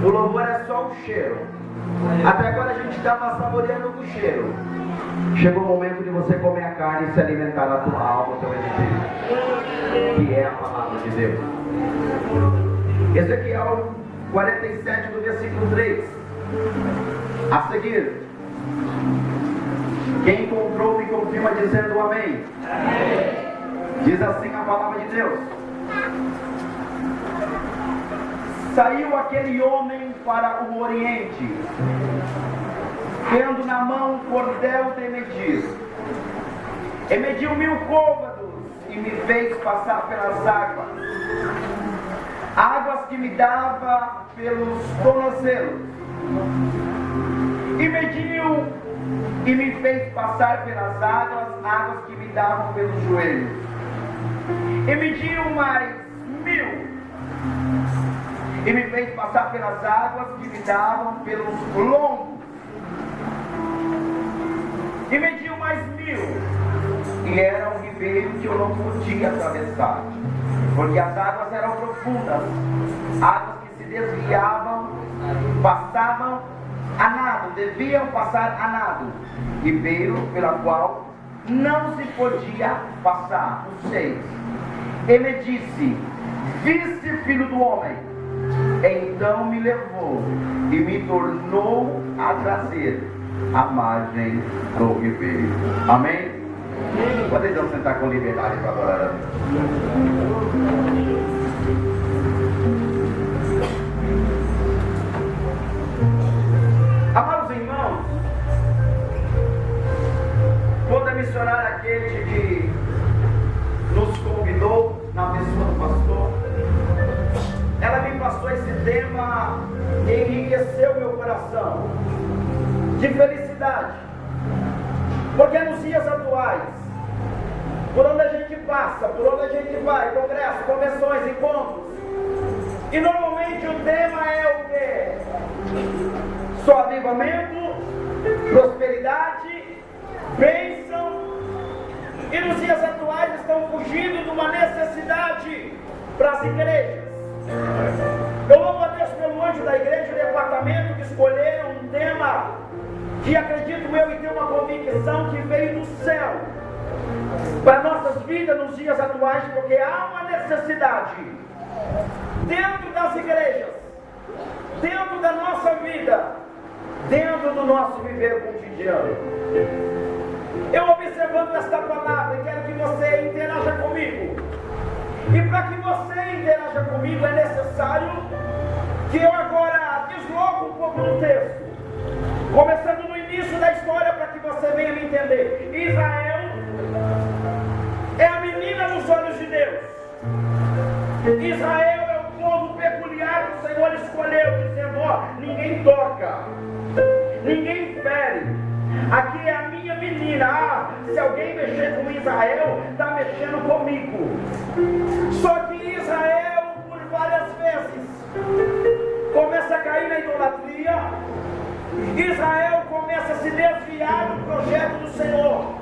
O louvor é só o cheiro. Até agora a gente estava saboreando o cheiro. Chegou o momento de você comer a carne e se alimentar da tua alma, teu espírito, que é a palavra de Deus. Ezequiel 47, do versículo 3. A seguir, quem encontrou me confirma dizendo amém. Amém. Diz assim a palavra de Deus: saiu aquele homem para o oriente, tendo na mão um cordel de medir, e mediu 1000 côvados, e me fez passar pelas águas que me dava pelos tornozelos, e mediu e me fez passar pelas águas que me davam pelos joelhos, e mediu mais 1000, e me fez passar pelas águas que me davam pelos lombos, e mediu mais 1000, e era um ribeiro que eu não podia atravessar, porque as águas eram profundas, águas que se desviavam, passavam a nado, deviam passar a nado, ribeiro pela qual não se podia passar. O 6. E me disse: viste, filho do homem? Então me levou e me tornou a trazer à margem do ribeiro. Amém? Podem então sentar com liberdade para adorar a Deus. Amados irmãos, quando a missionária aquele que nos convidou, na pessoa do pastor, ela me passou esse tema e enriqueceu meu coração de felicidade, porque nos dias atuais, por onde a gente passa, por onde a gente vai, congresso, convenções, encontros, e normalmente o tema é o quê? Só avivamento, prosperidade, bênção. E nos dias atuais estão fugindo de uma necessidade para as igrejas. Eu louvo a Deus pelo anjo da igreja e o departamento que escolheram um tema que acredito eu e tenho uma convicção que veio do céu para nossas vidas nos dias atuais, porque há uma necessidade dentro das igrejas, dentro da nossa vida, dentro do nosso viver cotidiano. Eu observando esta palavra, quero que você interaja comigo. E para que você interaja comigo é necessário que eu agora desloque um pouco do texto, começando no início da história, para que você venha me entender. Israel é a menina nos olhos de Deus. Israel é o povo peculiar que o Senhor escolheu, dizendo: ó, ninguém toca, ninguém fere, aqui é a minha menina. Ah, se alguém mexer com Israel, está mexendo comigo. Só que Israel, por várias vezes, começa a cair na idolatria. Israel começa a se desviar do projeto do Senhor.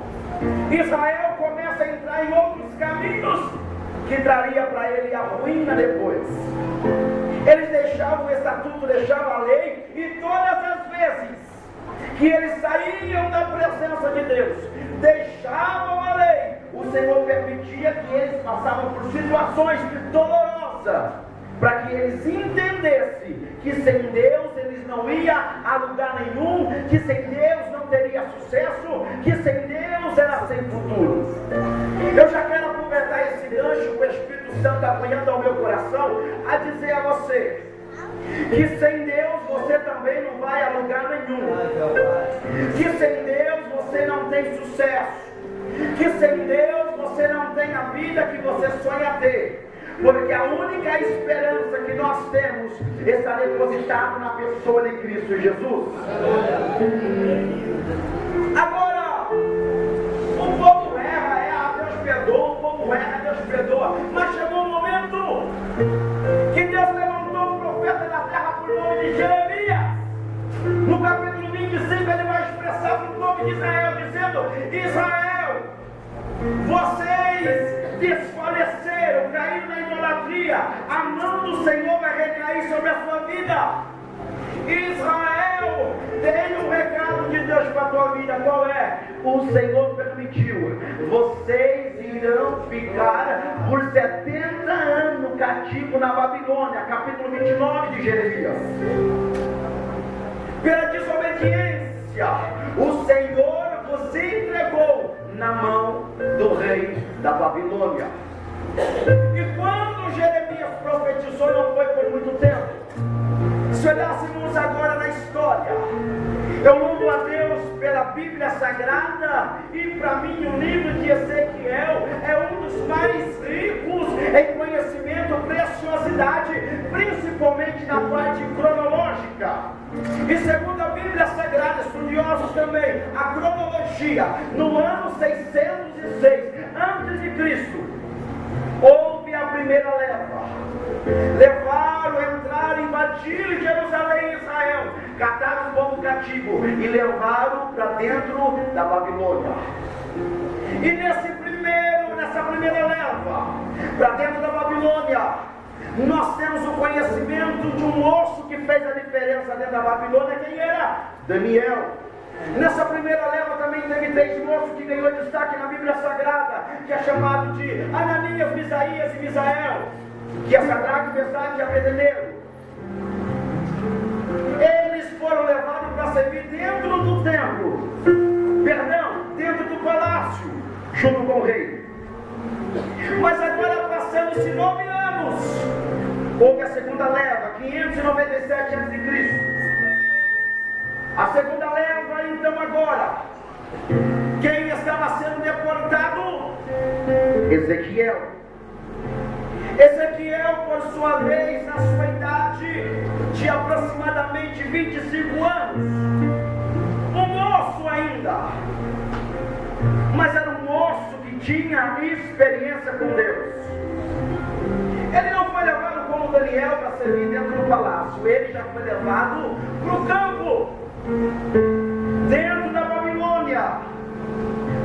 Israel começa a entrar em outros caminhos que traria para ele a ruína depois. Eles deixavam o estatuto, deixavam a lei, e todas as vezes que eles saíam da presença de Deus, deixavam a lei, o Senhor permitia que eles passavam por situações dolorosas, para que eles entendessem que sem Deus eles não iam a lugar nenhum, que sem Deus não teria sucesso, que sem Deus era sem futuro. Eu já quero aproveitar esse gancho, o Espírito Santo apanhando ao meu coração, a dizer a você que sem Deus você também não vai a lugar nenhum, que sem Deus você não tem sucesso, que sem Deus você não tem a vida que você sonha ter, porque a única esperança que nós temos está depositada na pessoa de Cristo Jesus. Agora, o povo erra, Deus perdoa, o povo erra, Deus perdoa, mas chegou um momento que Deus levantou um profeta da terra por nome de Jeremias. No capítulo 25 ele vai expressar para o povo de Israel, dizendo: Israel, vocês desfaleceram, caíram na idolatria, a mão do Senhor vai recair sobre a sua vida. Israel, tem um recado de Deus para a tua vida. Qual é? O Senhor permitiu. Vocês irão ficar por 70 anos cativo na Babilônia. Capítulo 29 de Jeremias. Pela desobediência, o Senhor vos entregou na mão do rei da Babilônia. E quando Jeremias profetizou, não foi por muito tempo. Se olhássemos agora na história, eu louvo a Deus pela Bíblia Sagrada, e para mim o livro de Ezequiel é um dos mais ricos em conhecimento, preciosidade, principalmente na parte cronológica. E segundo a Bíblia Sagrada, estudiosos também, a cronologia, no ano 606 a.C., houve a primeira leva. Levaram, entraram, invadiram Jerusalém e Israel, cataram o povo cativo e levaram para dentro da Babilônia. E nessa primeira leva, para dentro da Babilônia, nós temos o conhecimento de um moço que fez a diferença dentro da Babilônia. Quem era? Daniel. Nessa primeira leva também teve 3 moços que ganhou destaque na Bíblia Sagrada, que é chamado de Ananias, Misaías e Misael, que é Sadraque, Mesaque e Abednego. Eles foram levados para servir dentro do templo, dentro do palácio, junto com o rei. Mas agora, passando-se 9 anos, houve a segunda leva, 597 a.C. A segunda leva, então, agora, quem estava sendo deportado? Ezequiel. Ezequiel, por sua vez, na sua idade de aproximadamente 25 anos, um moço ainda, mas era um moço que tinha experiência com Deus. Ele não foi levado como Daniel para servir dentro do palácio, ele já foi levado para o campo, dentro da Babilônia,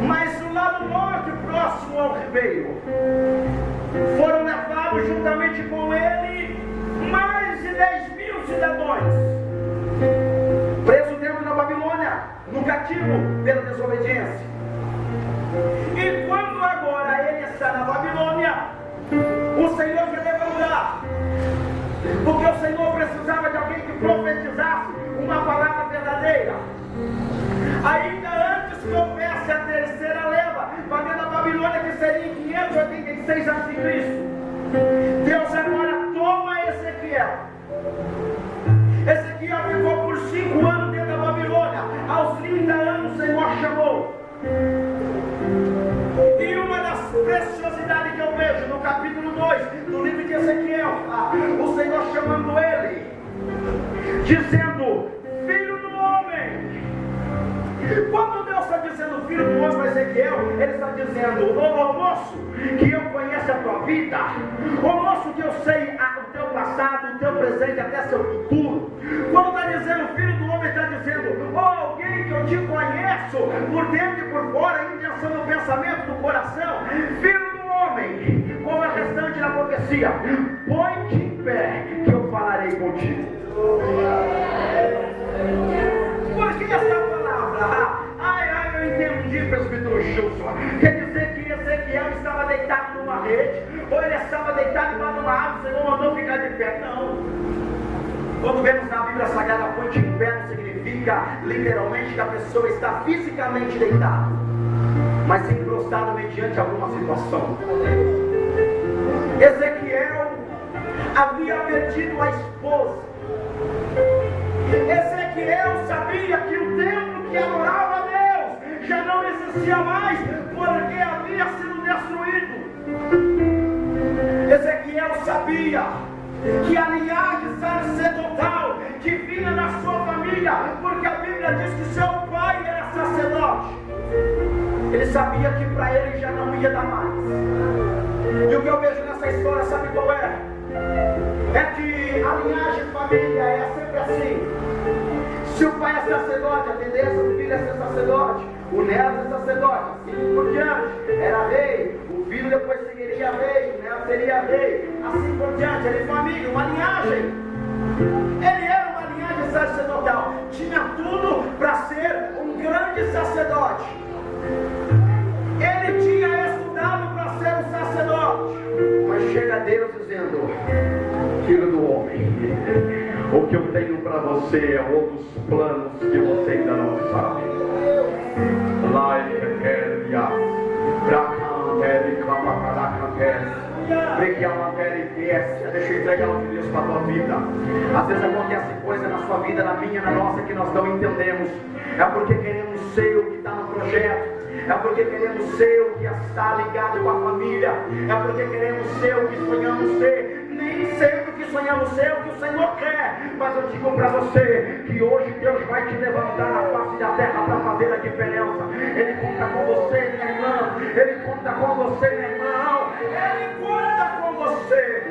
mas do lado norte, próximo ao ribeiro. Foram levados juntamente com ele mais de 10.000 cidadãos, presos dentro da Babilônia, no cativo, pela desobediência. E quando agora ele está na Babilônia, o Senhor quer levantar, porque o Senhor precisava de alguém que profetizasse uma palavra verdadeira. Ainda antes que houvesse a terceira leva para dentro da Babilônia, que seria em 586 a.C., Deus agora toma Ezequiel. Ezequiel ficou por 5 anos dentro da Babilônia. Aos 30 anos o Senhor chamou. E uma das preciosidades que eu vejo no capítulo 2 do livro de Ezequiel, o Senhor chamando ele, dizendo: filho do homem. Quando Deus está dizendo filho do homem para Ezequiel, ele está dizendo: ô moço, que eu conheço a tua vida, ô moço, que eu sei o teu passado, o teu presente, até seu futuro. Quando está dizendo filho do homem, está dizendo: ô alguém que eu te conheço por dentro e por fora, a intenção do pensamento, do coração. Filho do homem, como a restante da profecia, põe-te em pé, que eu falarei contigo. Por que essa palavra? Eu entendi, presbítero Gilson. Quer dizer que Ezequiel estava deitado numa rede, ou ele estava deitado embaixo de uma árvore, o Senhor mandou ficar de pé? Não. Quando vemos na Bíblia Sagrada, põe-te em pé não significa literalmente que a pessoa está fisicamente deitada, mas sim prostrado mediante alguma situação. Ezequiel havia perdido a esposa. Ezequiel sabia que o templo que adorava a Deus já não existia mais, porque havia sido destruído. Ezequiel sabia que a linhagem sacerdotal que vinha da sua família, porque a Bíblia diz que seu pai era sacerdote, ele sabia que para ele já não ia dar mais. E o que eu vejo nessa história, sabe qual é? É que a linhagem família é sempre assim. Se o pai é sacerdote, a tendência do filho é ser sacerdote, o neto é sacerdote, assim por diante. Era rei, o filho depois seguiria rei, o neto seria rei, assim por diante. Ele é família, uma linhagem. Ele era uma linhagem sacerdotal, tinha tudo para ser um grande sacerdote. Ele tinha estudado para ser um sacerdote, mas chega Deus dizendo: filho do homem, o que eu tenho para você é outros planos que você ainda não sabe. Deixa eu entregar o de Deus para a tua vida. Às vezes acontece coisa na sua vida, na minha, na nossa, que nós não entendemos. É porque queremos ser o que está no projeto. É porque queremos ser o que está ligado com a família. É porque queremos ser o que sonhamos ser. Nem sempre o que sonhamos ser é o que o Senhor quer. Mas eu digo para você que hoje Deus vai te levantar na face da terra para fazer a diferença. Ele conta com você, minha irmã. Ele conta com você, meu irmão. Ele conta com você.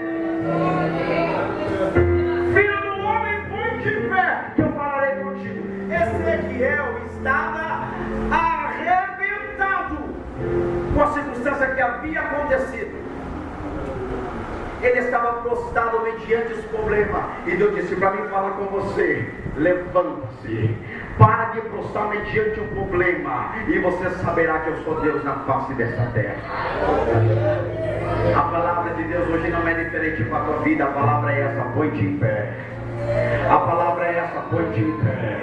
Filho do homem, põe-te em pé, que eu falarei contigo. Ezequiel estava arrebentado com a circunstância que havia acontecido. Ele estava prostrado mediante os problemas. E Deus disse para mim falar com você: levante-se, para de prostrar mediante o problema, e você saberá que eu sou Deus na face dessa terra. A palavra de Deus hoje não é diferente para a tua vida. A palavra é essa: põe-te em pé. A palavra é essa: põe-te em pé.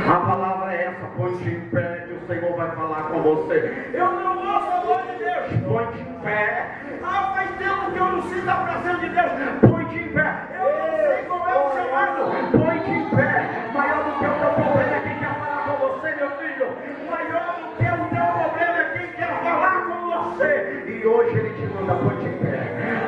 A palavra é essa: põe-te em pé, que o Senhor vai falar com você. Eu não ouço a voz de Deus. Põe-te em pé. Faz tempo que eu não sinto a presença de Deus. Põe-te em pé. Eu não sei qual é o chamado. Põe-te em pé. Maior do que o teu problema é quem quer falar com você, meu filho. Maior do que o teu problema é quem quer falar com você. E hoje Ele te manda: põe-te em pé.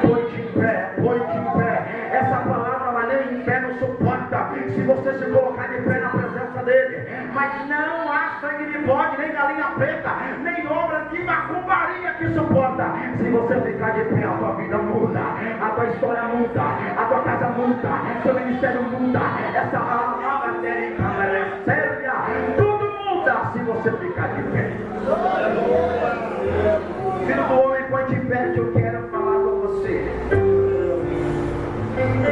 Põe-te em pé. Põe-te em pé. Essa palavra, mas nem em pé não suporta se você se colocar de pé na presença dEle. Mas não há sangue de bode, nem galinha preta, nem obra de macumbaria que suporta. Se você ficar de pé, a tua vida muda, a tua história muda, a tua casa muda, seu ministério muda, essa palavra dele é séria, tudo muda se você ficar de pé. Filho do homem, põe de pé, que eu quero falar com você.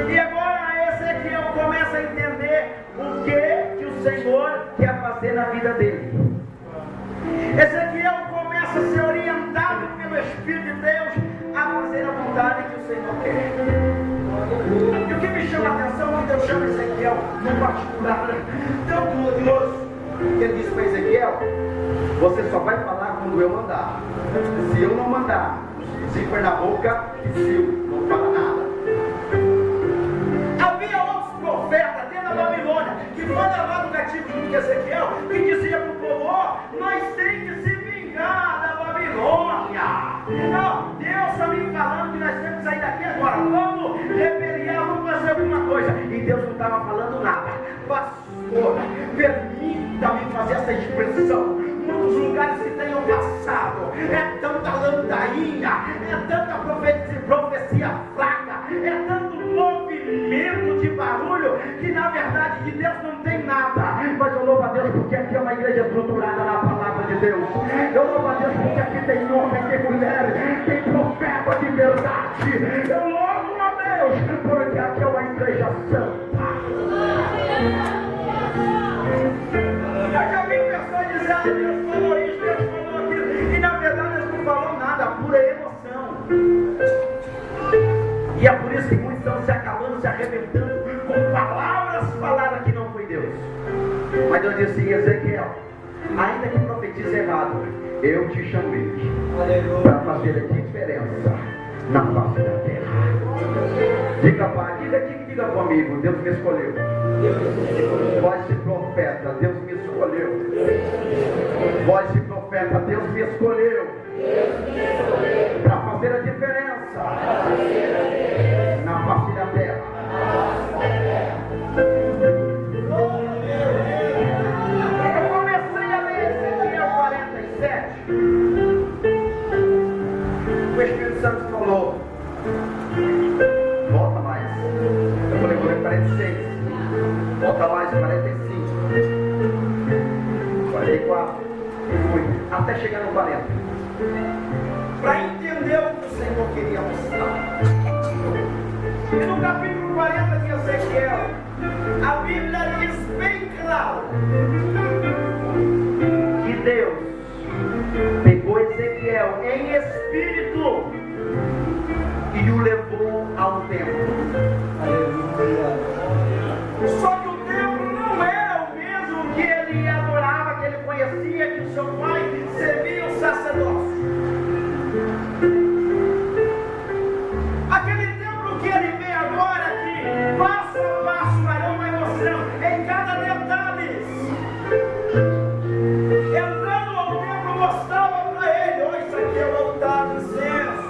E agora Ezequiel começa a entender o que o Senhor quer fazer na vida dele. Ezequiel começa a ser orientado pelo Espírito de Deus a fazer a vontade que o Senhor quer. E o que me chama a atenção é que Deus chama Ezequiel num particular tão glorioso, que ele diz para Ezequiel: você só vai falar quando eu mandar. Se eu não mandar, se for na boca, se não fala nada. Havia outros profetas dentro da Babilônia que foram levados cativo junto com Ezequiel, que dizia para o povo: nós temos que se vingar da Babilônia. Não, Deus está me falando que nós temos que sair daqui agora. Vamos rebeliar, vamos fazer alguma coisa. E Deus não estava falando nada. Pastor, permita-me fazer essa expressão. Muitos lugares que tenham passado, é tanta ladainha, é tanta profecia fraca, é tanto movimento de barulho, que na verdade de Deus não tem nada. Mas eu louvo a Deus porque aqui é uma igreja estruturada na palavra de Deus. Eu louvo a Deus porque aqui tem homem, tem mulher, tem profeta de verdade. Eu louvo a Deus porque aqui é uma igreja santa. Eu já vi pessoas dizendo: Deus falou isso, Deus falou aquilo, e na verdade Deus não falou nada, pura emoção. E é por isso que muitos estão se acabando, se arrebentando com palavras faladas que não foi Deus. Mas Deus disse: Ezequiel, ainda que profetize errado, eu te chamei para fazer a diferença na face da terra. Diga, pai, diga comigo: Deus me escolheu. Voz de profeta, Deus me escolheu. Voz de profeta, Deus me escolheu para fazer a diferença na face da terra. Eu comecei a ler Ezequiel 47. O Espírito Santo falou: volta mais. Eu falei: vou ler 46. Volta mais, 45. 44. E fui até chegar no 40. Para entender o que o Senhor queria mostrar. E no capítulo 40 de Ezequiel, a Bíblia diz bem claro que Deus pegou Ezequiel em espírito e o levou ao templo. Só que o templo não era o mesmo que ele adorava, que ele conhecia, que o seu pai servia o sacerdócio. Aquele templo que ele vê agora, que passo a passo o varão vai mostrando em cada detalhe. Entrando ao templo, mostrava para ele: oh, isso aqui é o altar do incenso,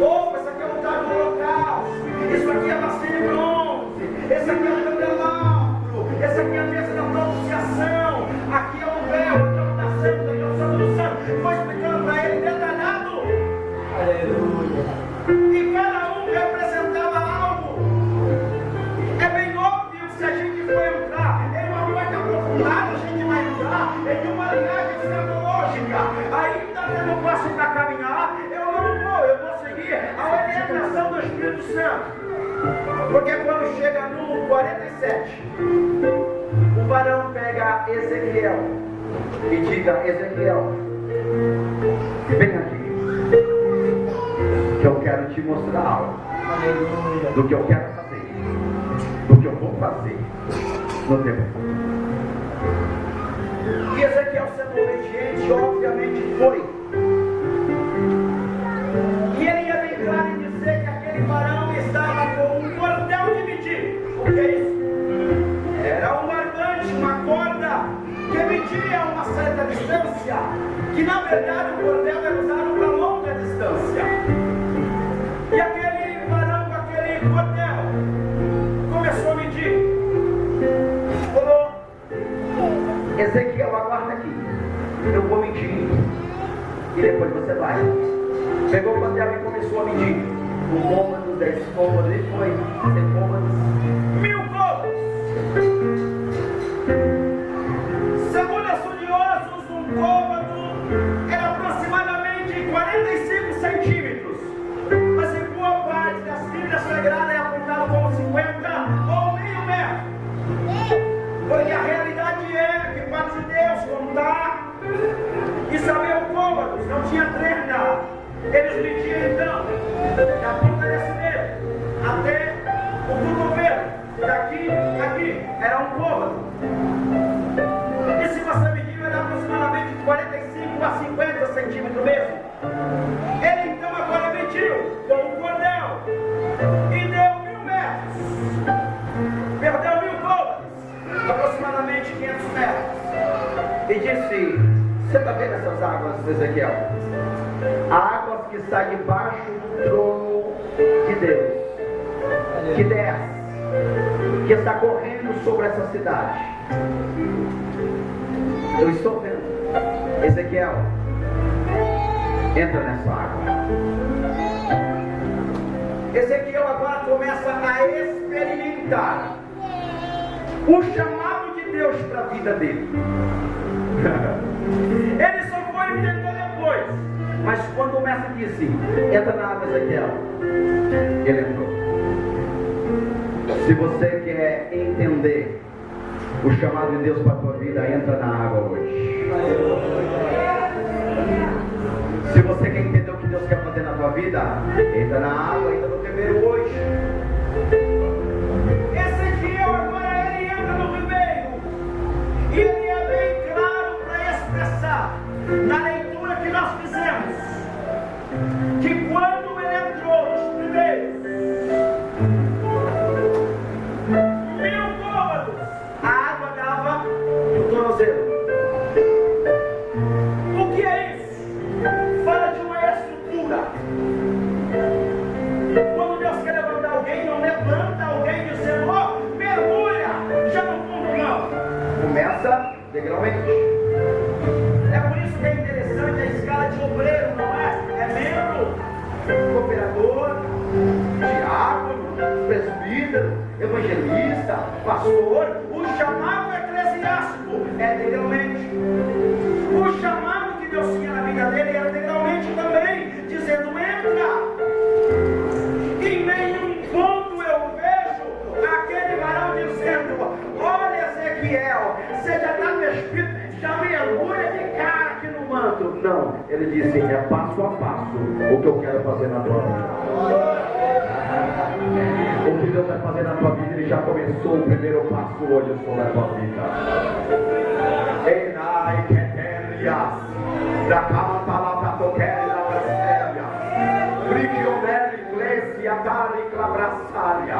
oh, isso aqui é o altar do holocausto, isso aqui é a bacia de bronze, esse aqui é o candelabro, esse aqui é a mesa da propiciação, aqui é o véu, aqui é o lugar santo, aqui é o santo do santo. Foi explicando para ele detalhado. Aleluia. E cada um representava algo. É bem óbvio que se a gente for entrar em uma coisa aprofundada, a gente vai entrar em uma linhagem escatológica. Ainda tendo passo para caminhar, eu não vou, eu vou seguir a orientação do Espírito Santo. Porque quando chega no 47, o varão pega Ezequiel e diga: Ezequiel, vem aqui, que eu quero te mostrar algo do que eu quero fazer, do que eu vou fazer no tempo. E Ezequiel, sendo obediente, obviamente foi. E ele ia bem claro em dizer que aquele varão estava com um cordel de medir. O que é isso? Era um barbante, uma corda que media uma certa distância, que na verdade o cordel era usado para longa distância. E aquele varão com aquele cordel começou a medir. Falou: Ezequiel, aguarda aqui, eu vou medir e depois você vai. Pegou o cordel e começou a medir. 1 côvado, 10 côvados, e foi 100 côvados, 1000 côvados. Segundo estudiosos, um côvado era aproximadamente 45 centímetros. Mas em boa parte das Bíblias Sagradas é apontado como 50 ou meio metro. Porque a realidade é que para os judeus contar e saber o côvado não tinha trena. Eles mediam então da ponta desse dedo até o cotovelo. Daqui a aqui era um côvado. E se você medir, era aproximadamente de 45 a 50 centímetros mesmo. Ele então agora mediu com o cordel e deu 1000 metros. Perdeu 1000 côvados, aproximadamente 500 metros. E disse: você está vendo essas águas, Ezequiel? Águas que saem debaixo do trono de Deus, que desce, que está correndo sobre essa cidade. Eu estou vendo. Ezequiel, entra nessa água. Ezequiel agora começa a experimentar o chamado de Deus para a vida dele. Ele só foi entender depois. Mas quando o mestre disse: entra na água, Ezequiel, ele entrou. Se você quer entender o chamado de Deus para a tua vida, entra na água hoje. Se você quer entender o que Deus quer fazer na tua vida, entra na água, entra no ribeiro hoje. Ezequiel agora ele entra no ribeiro. E ele é bem claro para expressar na leitura que nós fizemos que quando ele entrou nos primeiros 1000 côvados, a água dava no tornozelo. O que é isso? Fala de uma estrutura. Quando Deus quer levantar alguém, não levanta alguém dizendo: ó, mergulha, já no fundo não. Começa degraumente. É por isso que é interessante a escala de obreiro, não é? É membro, cooperador, diácono, presbítero, evangelista, pastor. O chamado eclesiástico é degraumente. O chamado que Deus tinha na vida dele era degraumente também, dizendo: entra. Em nenhum ponto eu Ele disse, é passo a passo o que eu quero fazer na tua vida. O que Deus vai fazer na tua vida, Ele já começou o primeiro passo hoje sobre a tua vida. Enai Keterias, da Camatala Toqueira Brasséria, Brigionelli Iglesia Dari Clabrassária.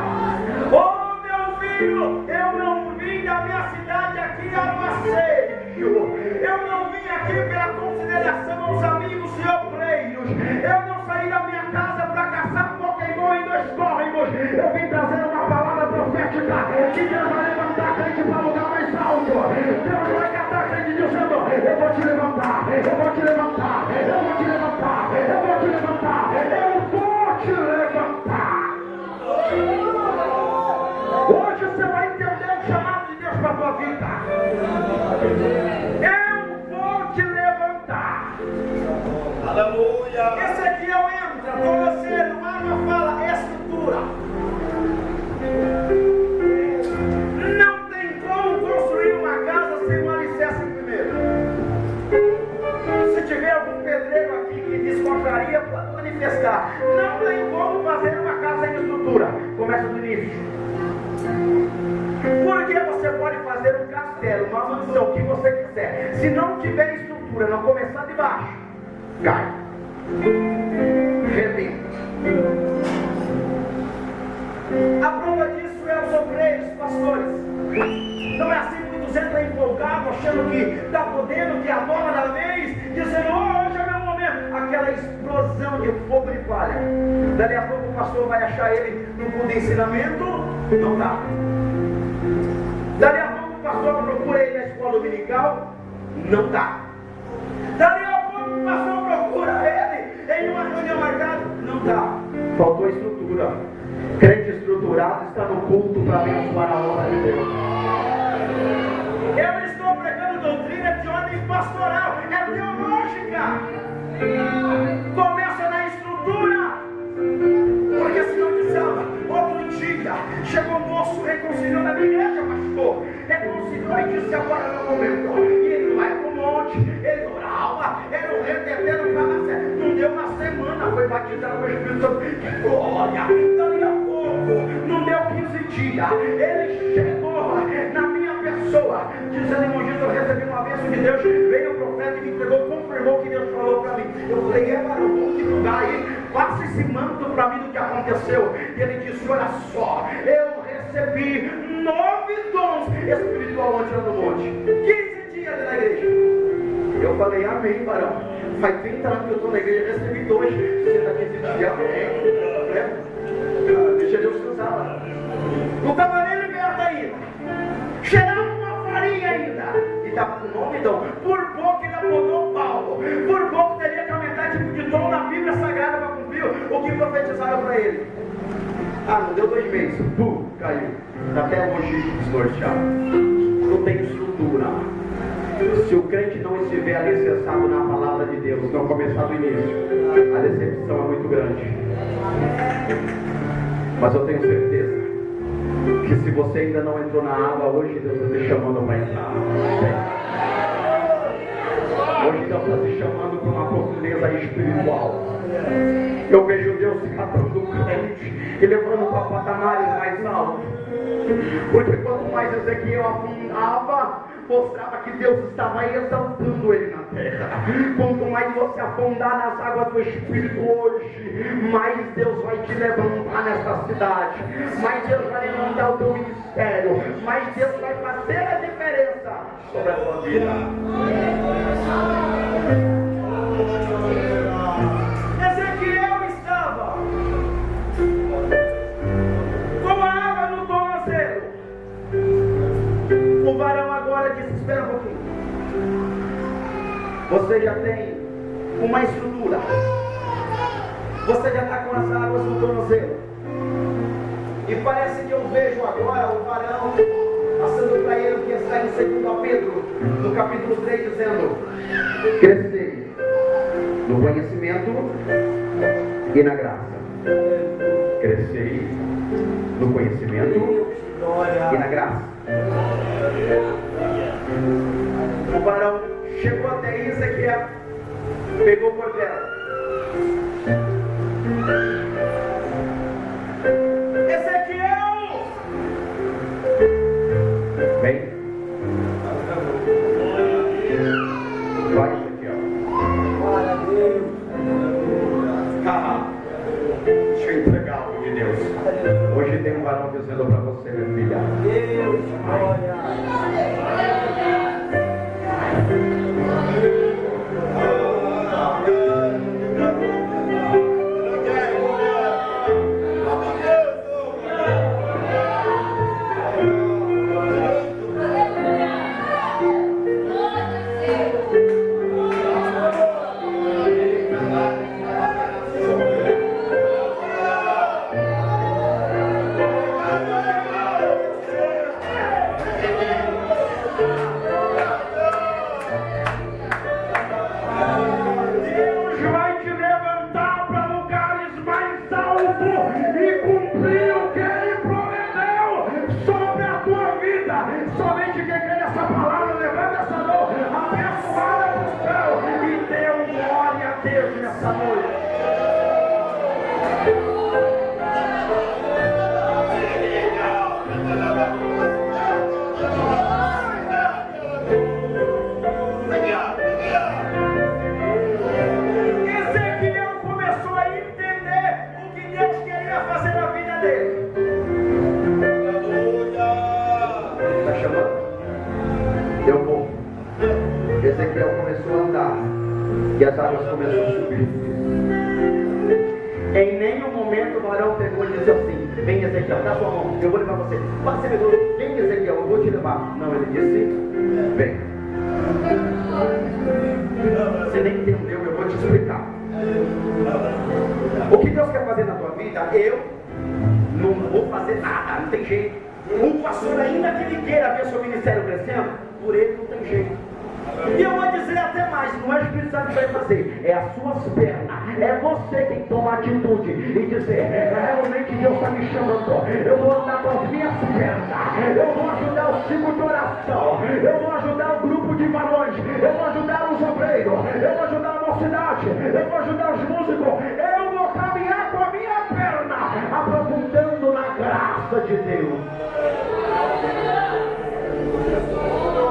Oh meu filho, eu não vim da minha cidade aqui a passeio. Eu não vim aqui pela consideração aos amigos e obreiros. Eu não saí da minha casa para caçar Pokémon em 2 córregos. Eu vim trazer uma palavra profética que Deus vai levantar a crente para o lugar mais alto. Deus vai catar a crente dizendo, eu vou te levantar, eu vou te levantar, eu vou te levantar, eu vou te levantar, eu vou te levantar. Hoje você vai entender o chamado de Deus para a tua vida. Eu vou te levantar. Aleluia. Esse aqui eu entro, com você, no arma fala estrutura. Não tem como construir uma casa sem um alicerce primeiro. Se tiver algum pedreiro aqui que descontraria, pode manifestar. Não tem como fazer uma casa sem estrutura. Começa do início. Porque você pode fazer um castelo, uma mansão, o que você quiser. Se não tiver estrutura, não começar de baixo, cai. Rebenta. A prova disso é os obreiros, pastores. Não é assim que muitos entram empolgados, achando que está podendo, que é a bola da vez, dizendo, oh, hoje é meu momento. Aquela explosão de fogo e palha. Dali a pouco o pastor vai achar ele no culto de ensinamento, não dá. Dali a pouco o pastor procura ele na escola dominical, não dá. Dali a pouco o pastor procura ele em uma reunião marcada, não dá. Faltou estrutura. Crente estruturado está no culto para abençoar a obra de Deus. Eu estou pregando doutrina de ordem pastoral, é teológica. Começa na estrutura. Porque senão desaba. Outro dia, chegou um moço, reconciliou na minha igreja, pastor. Reconciliou e disse, agora é o momento. E ele vai para o monte, ele orava, era o retetendo para nascer. Não deu uma semana, foi batizado com o Espírito Santo. Que glória! Dali a pouco, não deu 15 dias, ele chegou na minha pessoa, dizendo, irmão Jesus, eu recebi uma bênção de Deus. Veio o profeta e me entregou, confirmou o que Deus falou para mim. Eu falei, varão, vamos divulgar aí, passa esse manto para mim do que aconteceu. E ele disse, olha só, eu recebi 9 dons espiritual antes no monte, 15 dias na igreja. Eu falei, amém, varão. Faz 30 anos que eu estou na igreja, eu recebi 2. Você está 15 dias, amém. Deixa Deus te usar. Não estava nem liberto ainda. Cheirava uma farinha ainda. E estava com o nome então. Por pouco ele apontou Paulo. Por pouco teria que aumentar tipo de tom na Bíblia Sagrada para cumprir o que profetizaram para ele. Ah, não deu 2 meses. Pum, caiu. Até hoje desnorteado. Não tem estrutura. Se o crente não estiver alicerçado na palavra de Deus, não começar do início, a decepção é muito grande. Mas eu tenho certeza que se você ainda não entrou na água, hoje Deus está te chamando para entrar. Hoje Deus está te chamando para uma profundeza espiritual. Eu vejo Deus catando o crente e levando para patamares mais altos. Porque quanto mais Ezequiel afundava, mostrava que Deus estava exaltando ele na terra. Quanto mais você afundar nas águas do Espírito hoje, mais Deus vai te levantar nessa cidade, mais Deus vai levantar o teu ministério, mais Deus vai fazer a diferença sobre a tua vida. Ezequiel estava com a água no tornozelo. O varão agora disse, espera um pouquinho. Você já tem uma estrutura. Você já está com as águas no tornozelo. E parece que eu vejo agora o varão passando para ele o que está em 2 Pedro, no capítulo 3, dizendo, crescei no conhecimento e na graça. Crescei no conhecimento e na graça. O varão chegou até Ezequiel pegou o cordel. Ezequiel! Vem. Vai, Ezequiel. Glória a Deus. Deixa eu entregar o de Deus. Hoje tem um varão dizendo para você, minha filha. Deus, glória. Ezequiel começou a andar e as águas começaram a subir. Em nenhum momento o varão pegou e disse assim: vem, Ezequiel, dá sua mão, eu vou levar você. Você pegou, vem, Ezequiel, eu vou te levar. Não, ele disse: vem. Você nem entendeu, eu vou te explicar. O que Deus quer fazer na tua vida, eu não vou fazer nada, não tem jeito. O pastor, ainda que ele queira ver seu ministério crescendo, por ele não tem jeito. E eu vou dizer até mais, não é o Espírito Santo que vai fazer, é as suas pernas, é você quem toma atitude e dizer: realmente Deus está me chamando, eu vou andar com as minhas pernas, eu vou ajudar o ciclo de oração, eu vou ajudar o grupo de varões, eu vou ajudar os obreiros, eu vou ajudar a mocidade, eu vou ajudar os músicos, eu vou caminhar com a minha perna, aprofundando na graça de Deus.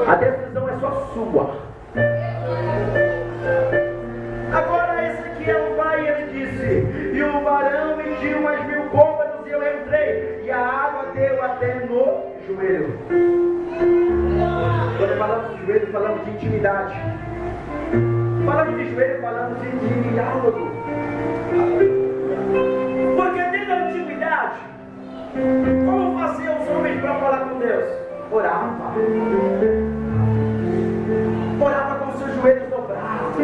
A decisão é só sua. Agora Ezequiel vai e ele disse: e o varão mediu mais 1000 côvados e eu entrei, e a água deu até no joelho. Quando falamos de joelho, falamos de intimidade. Falamos de joelho, falamos de diálogo. Porque dentro da intimidade, como faziam os homens para falar com Deus? Orava com seus joelhos dobrados.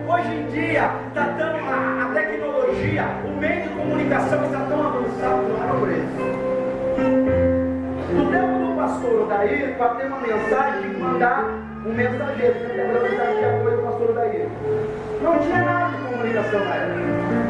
Hoje em dia está tão a tecnologia, o meio de comunicação está tão avançado, não é por isso. No tempo do pastor Odair, para ter uma mensagem, tinha que mandar um mensageiro. Você lembra da mensagem que foi do pastor Odair? Não tinha nada de comunicação na época.